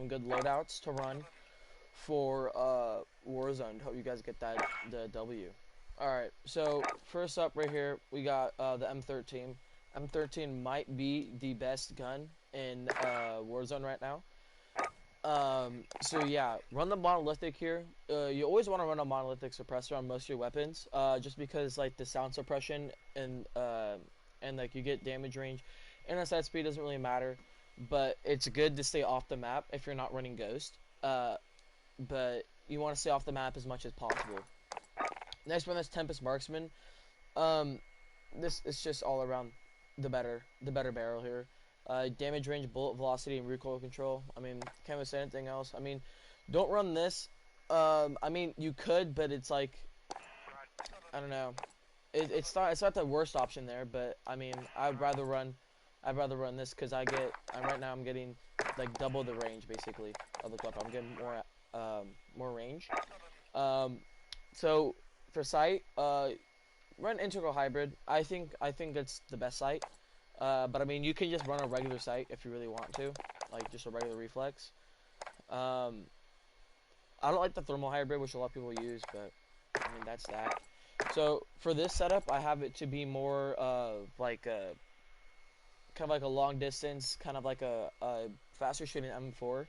some good loadouts to run for Warzone. Hope you guys get the W. Alright, so first up right here, we got the M13. M13 might be the best gun in Warzone right now. So yeah, run the monolithic here. You always want to run a monolithic suppressor on most of your weapons, just because like the sound suppression and like you get damage range, and the side speed doesn't really matter, but it's good to stay off the map if you're not running Ghost. But you want to stay off the map as much as possible. Next one is Tempest Marksman. This is just all around the better barrel here. Damage range, bullet velocity, and recoil control. I mean, can't really say anything else. I mean, don't run this. I mean, you could, but it's like, I don't know. It's not the worst option there, but I mean, I'd rather run this because right now I'm getting like double the range basically of the weapon. I'm getting more range. So for sight, run integral hybrid. I think that's the best sight. But I mean, you can just run a regular sight if you really want to, like just a regular reflex. I don't like the thermal hybrid, which a lot of people use, but I mean that's that. So for this setup, I have it to be more like a kind of like a long distance, kind of like a faster shooting M4,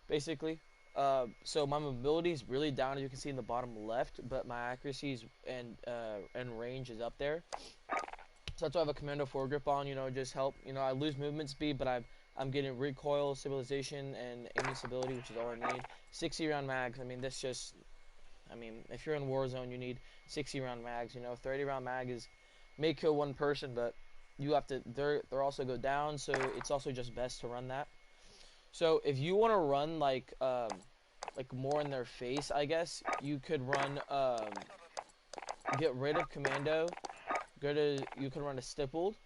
basically. So my mobility is really down, as you can see in the bottom left, but my accuracy and range is up there. So that's why I have a Commando foregrip on, you know, just help. You know, I lose movement speed, but I'm getting recoil, stabilization, and aiming stability, which is all I need. 60 round mags. I mean, if you're in Warzone, you need 60 round mags. You know, 30 round mag may kill one person, but you have to. They're also go down, so it's also just best to run that. So if you want to run like more in their face, I guess you could run get rid of Commando. You can run a stippled,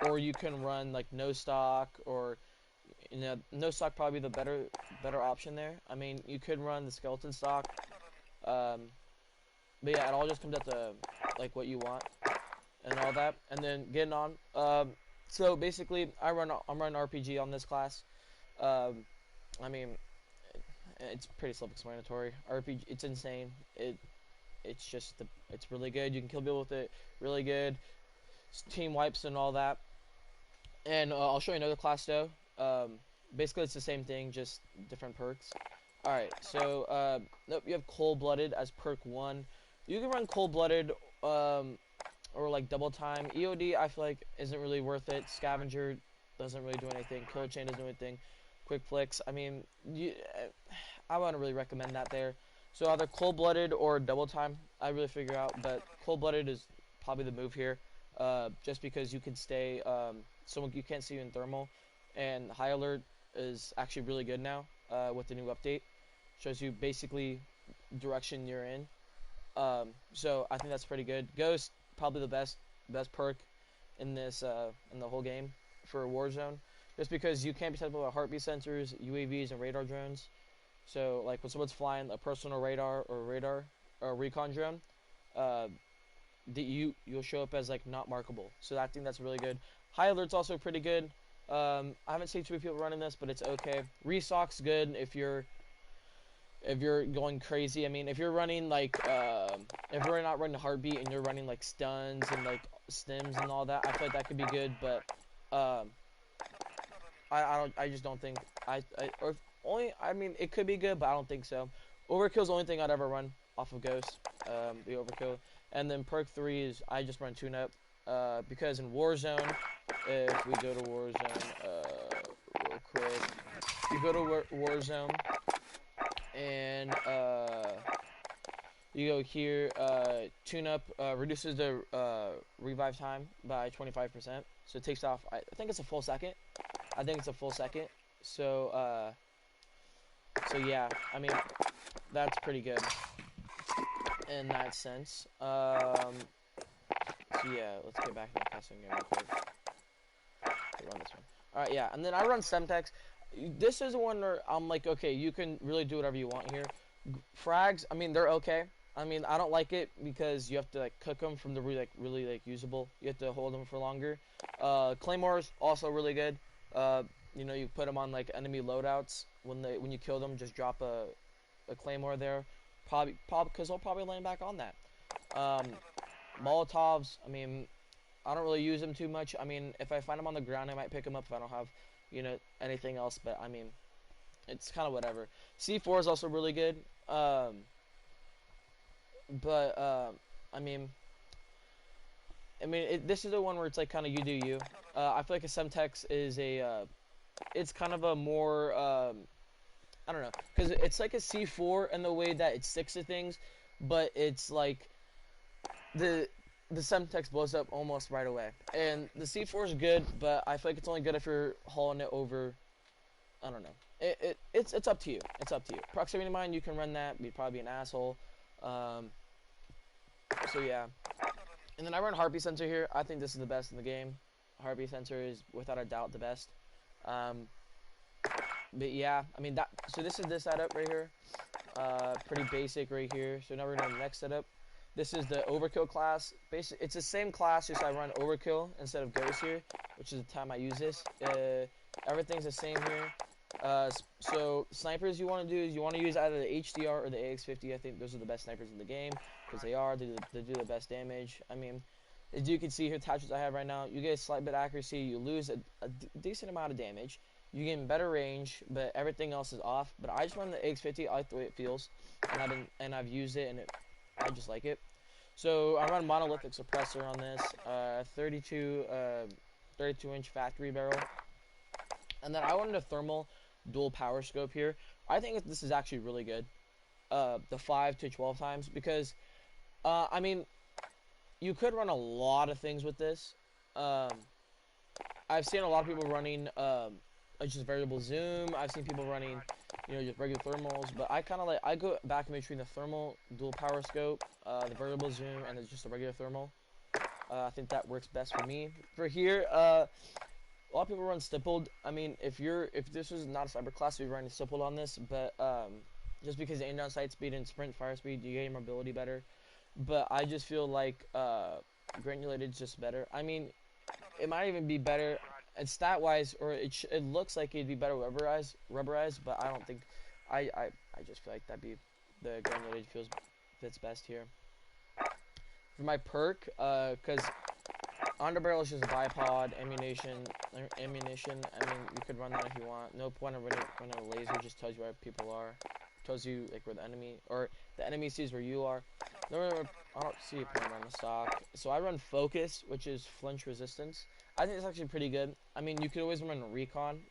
or you can run like no stock, or no stock probably the better option there. I mean, you could run the skeleton stock, but yeah, it all just comes up to like what you want and all that, and then getting on. So basically, I'm running RPG on this class. I mean, it's pretty self-explanatory. RPG, it's insane. It's really good. You can kill people with it really good. Team wipes and all that. And I'll show you another class though. Basically it's the same thing, just different perks. Alright, so nope, you have Cold-Blooded as perk 1. You can run Cold-Blooded or like double time. EOD I feel like isn't really worth it. Scavenger doesn't really do anything. Kill Chain doesn't do anything. Quick flicks. I mean, I wouldn't really recommend that there. So either Cold-Blooded or double time, I really figure out, but Cold-Blooded is probably the move here, just because you can stay, you can't see you in thermal, and High Alert is actually really good now, with the new update. Shows you basically direction you're in, so I think that's pretty good. Ghost, probably the best perk in this, in the whole game for Warzone, just because you can't be detectable by heartbeat sensors, UAVs, and radar drones. So, like, when someone's flying a personal radar or recon drone, you'll show up as, like, not markable. So I think that's really good. High Alert's also pretty good. I haven't seen too many people running this, but it's okay. Restock's good if you're going crazy. I mean, if you're running, like, if you're not running heartbeat and you're running, like, stuns and, like, stims and all that, I feel like that could be good, but, I just don't think, I mean, it could be good, but I don't think so. Overkill's the only thing I'd ever run off of Ghost, the Overkill. And then perk 3 is I just run tune-up, because in Warzone, if we go to Warzone, real quick, you go to Warzone, and, you go here, tune-up, reduces the, revive time by 25%, so it takes off, I think it's a full second. So yeah, I mean, that's pretty good in that sense. So yeah, let's get back to the custom game real quick. Run this one. Alright, yeah, and then I run Semtex. This is one where I'm like, okay, you can really do whatever you want here. Frags, I mean, they're okay. I mean, I don't like it because you have to like cook them from the really like usable. You have to hold them for longer. Claymores also really good. You know, you put them on like enemy loadouts. When you kill them, just drop a claymore there. Probably because they'll probably land back on that. Um, Molotovs. I mean, I don't really use them too much. I mean, if I find them on the ground, I might pick them up if I don't have, anything else. But I mean, it's kind of whatever. C4 is also really good. But this is the one where it's like kind of you do you. I feel like a Semtex is it's kind of a more, I don't know, because it's like a C4 in the way that it sticks to things, but it's like the Semtex blows up almost right away. And the C4 is good, but I feel like it's only good if you're hauling it over. I don't know. It's up to you. It's up to you. Proximity mine, you can run that. You'd probably be an asshole. So yeah. And then I run Harpy Sensor here. I think this is the best in the game. Harpy Sensor is without a doubt the best. But yeah, I mean so this is this setup right here. Pretty basic right here. So now we're going to the next setup. This is the Overkill class. Basically, it's the same class, just I run Overkill instead of Ghost here, which is the time I use this. Everything's the same here. So snipers you want to do is you want to use either the HDR or the AX50. I think those are the best snipers in the game because they do the best damage. I mean, as you can see here, attachments I have right now, you get a slight bit of accuracy, you lose a decent amount of damage, you gain better range, but everything else is off. But I just run the AX50. I like the way it feels, and I've used it, and I just like it. So I run monolithic suppressor on this, 32-inch factory barrel, and then I wanted a thermal dual power scope here. I think this is actually really good, the 5 to 12 times, because I mean, you could run a lot of things with this. I've seen a lot of people running just variable zoom. I've seen people running, just regular thermals. But I kind of I go back in between the thermal dual power scope, the variable zoom, and just a regular thermal. I think that works best for me. For here, a lot of people run stippled. I mean, if this was not a cyber class, we'd run stippled on this. But just because the aim down sight speed and sprint fire speed, you gain mobility better. But I just feel like granulated is just better. I mean, it might even be better, and stat wise, or it looks like it'd be better rubberized, but I don't think. I just feel like that'd be the granulated fits best here. For my perk, because underbarrel is just a bipod ammunition. I mean, you could run that if you want. No point of running a laser. Just tells you where people are. Tells you like where the enemy, or the enemy sees where you are. No, I don't see a point on the stock. So I run focus, which is flinch resistance. I think it's actually pretty good. I mean, you could always run recon.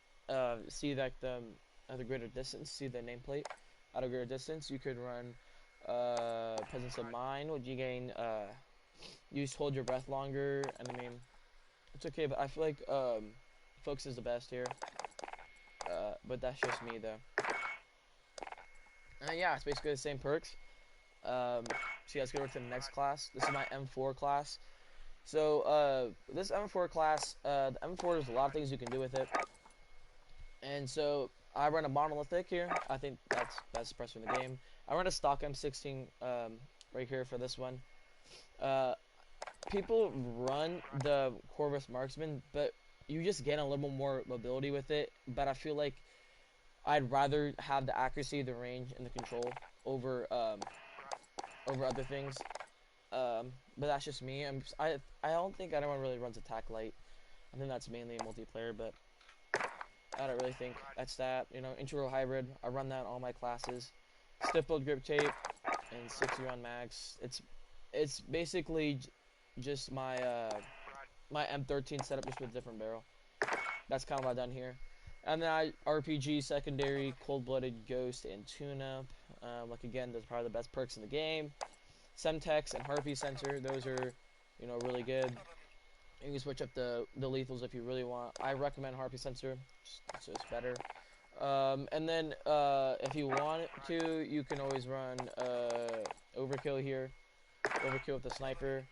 See like at a greater distance. See the nameplate at a greater distance. You could run presence of mind, which you gain. You just hold your breath longer, and I mean, it's okay. But I feel like focus is the best here. But that's just me though. Yeah, it's basically the same perks. So yeah, let's go to the next class. This is my M4 class. So this M4 class, the M4, there's a lot of things you can do with it. And so I run a monolithic here. I think that's best suppressor in the game. I run a stock M16 right here for this one. People run the Corvus Marksman, but you just gain a little more mobility with it. But I feel like I'd rather have the accuracy, the range, and the control over other things. But that's just me. I don't think anyone really runs attack light. I think that's mainly a multiplayer, but I don't really think that's that. Integral hybrid. I run that in all my classes. Stiff build grip tape and 60 round mags. It's basically just my my M13 setup, just with a different barrel. That's kind of what I've done here. And then I RPG secondary, cold-blooded ghost, and tune-up. Like again, those are probably the best perks in the game. Semtex and Harpy Sensor, those are, really good. You can switch up the lethals if you really want. I recommend Harpy Sensor, it's just better. And then if you want to, you can always run Overkill here. Overkill with the sniper.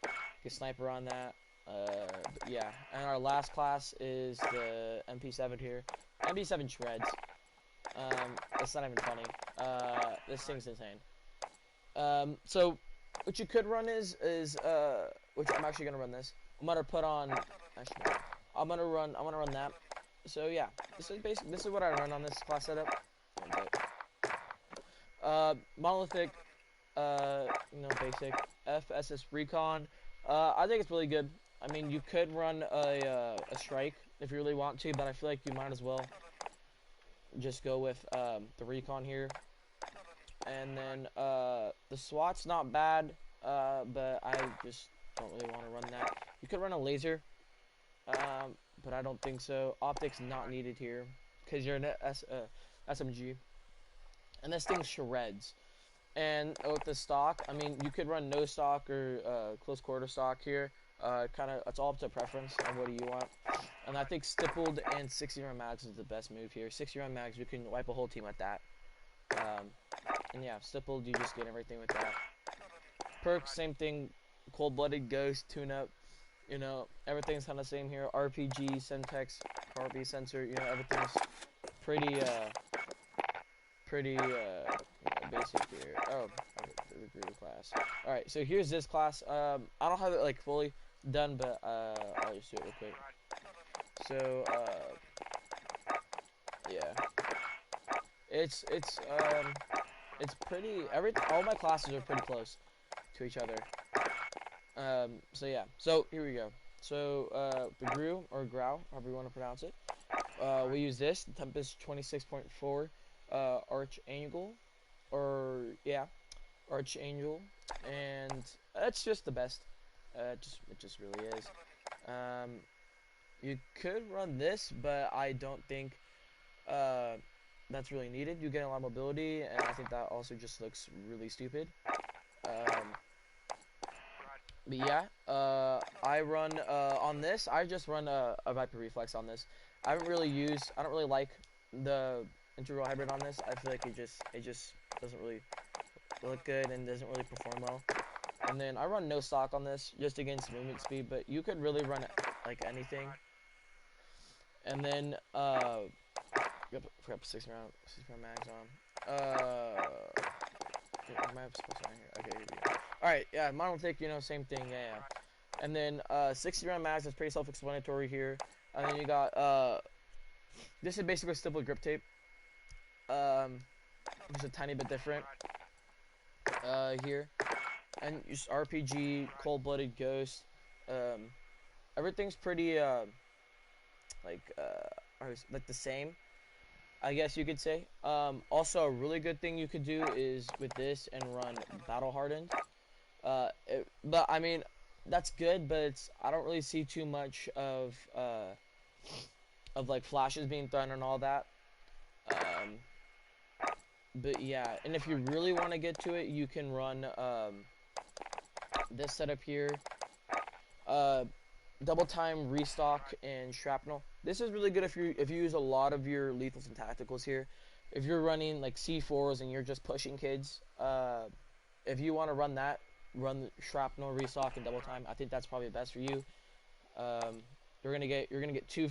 Get sniper on that. Yeah. And our last class is the MP7 here. MP7 shreds. It's not even funny. This thing's insane. So what you could run is which I'm actually gonna run this. I'm gonna put on. Actually, I'm gonna run that. So yeah, this is what I run on this class setup. Monolithic, basic FSS Recon. I think it's really good. I mean, you could run a strike if you really want to, but I feel like you might as well just go with the Recon here. And then the SWAT's not bad, but I just don't really want to run that. You could run a laser, but I don't think so. Optics not needed here because you're an SMG, and this thing shreds. And with the stock, I mean, you could run no stock or close quarter stock here. It's all up to preference on what do you want. And I think stippled and 60 round mags is the best move here. 60 round mags, you can wipe a whole team with that. And yeah, stippled, you just get everything with that. Perks, same thing. Cold-blooded ghost, tune-up. You know, everything's kind of the same here. RPG, Semtex, RB sensor. You know, everything's pretty basic here. Oh, the group class. All right, so here's this class. I don't have it like fully done, but I'll just do it real quick. So yeah, it's pretty. All my classes are pretty close to each other. So yeah. So here we go. So the GRU or GROW, however you want to pronounce it. We use this Tempest 26.4 Archangel, or yeah, Archangel, and it's just the best. It just really is. You could run this, but I don't think that's really needed. You get a lot of mobility, and I think that also just looks really stupid. But yeah, I run on this. I just run a Viper Reflex on this. I don't really like the integral hybrid on this. I feel like it just doesn't really look good and doesn't really perform well. And then I run no stock on this just against movement speed, but you could really run like anything. And then forgot 6 round mags on. Am I supposed to here? Okay, here we go. Alright, yeah, monolithic, you know, same thing, yeah. And then 60 round mags is pretty self-explanatory here. And then you got this is basically stippled grip tape. Just a tiny bit different here. And just RPG, cold-blooded ghost. Everything's pretty like the same, I guess you could say. Also, a really good thing you could do is with this and run battle hardened. But I mean, that's good, but I don't really see too much of like flashes being thrown and all that. But yeah, and if you really want to get to it, you can run this setup here. Double time, restock, and shrapnel. This is really good if you use a lot of your lethals and tacticals here. If you're running like C4s and you're just pushing kids, if you want to run that, run shrapnel, restock, and double time. I think that's probably best for you. You're gonna get two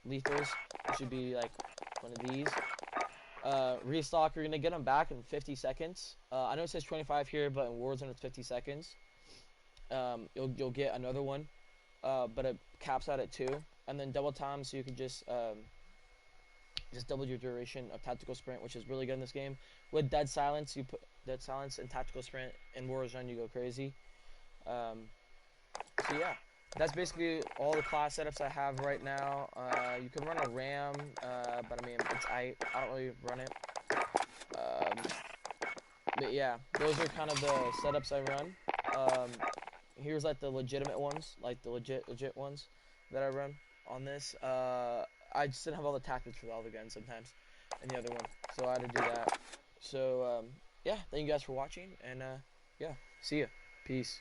lethals. It should be like one of these. Restock, you're gonna get them back in 50 seconds. I know it says 25 here, but in Warzone it's 50 seconds. You'll get another one, but it caps out at 2, and then double time, so you can just double your duration of tactical sprint, which is really good in this game. With dead silence, you put dead silence and tactical sprint in Warzone, you go crazy. So yeah, that's basically all the class setups I have right now. You can run a RAM, but I mean, I don't really run it. But yeah, those are kind of the setups I run. Here's like the legitimate ones, like the legit ones that I run on this. I just didn't have all the tactics for all the guns sometimes in the other one, so I had to do that. So yeah, thank you guys for watching, and yeah, see ya. Peace.